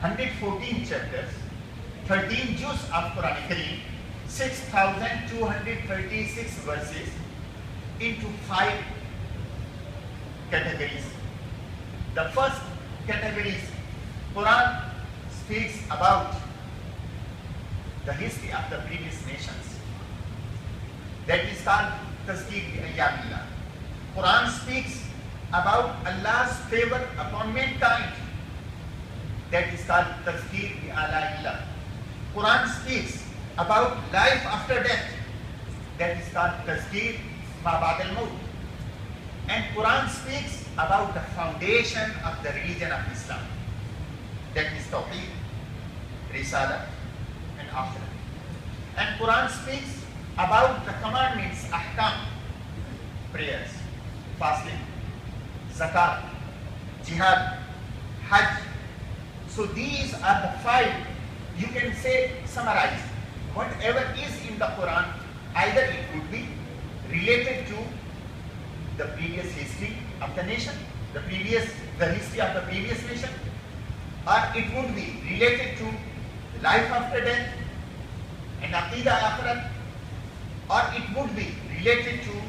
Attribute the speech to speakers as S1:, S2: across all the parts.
S1: 114 chapters, 13 juz of Quran Kareem, 6,236 verses into 5 categories. The first category is Quran speaks about the history of the previous nations. That is called Tazkir bi Ayyamillah. Quran speaks about Allah's favor upon mankind. That is called Tazkir bi Alaillah. Quran speaks about life after death. That is called Tazkir ma ba'd al-maut. And Quran speaks about the foundation of the religion of Islam. That is Tawheed, Risala and Akhirah. And Quran speaks about the commandments, Ahkam, prayers, fasting, Zakat, Jihad, Hajj. So these are the 5, you can say, summarized. Whatever is in the Quran, either it would be related to the previous history of the nation, the history of the previous nation, or it would be related to life after death and Aqidah Akhirat, or it would be related to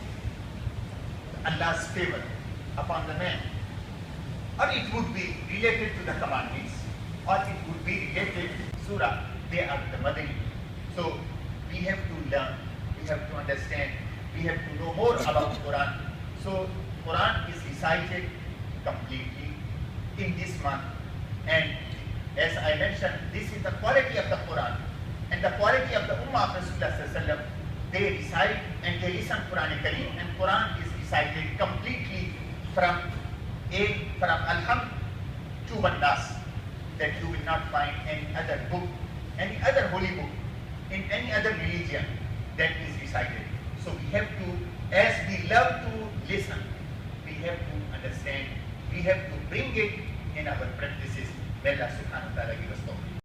S1: Allah's favor upon the man, or it would be related to the commandments, or it would be related to Surah. They are the Madani. So we have to learn, we have to understand, we have to know more about Quran. So Quran is recited completely in this month, and as I mentioned, this is the quality of the Quran and the quality of the Ummah of Rasulullah Sallallahu Alaihi Wasallam. They recite and they listen Quran Kareem, and Quran is recited completely from Al-Hamd to Wan-Nas, that you will not find any other book, any other holy book in any other religion that is recited. So we have to, as we love to listen, we have to understand, we have to bring it in our practices. May Allah subhanahu wa ta'ala give us tawfiq.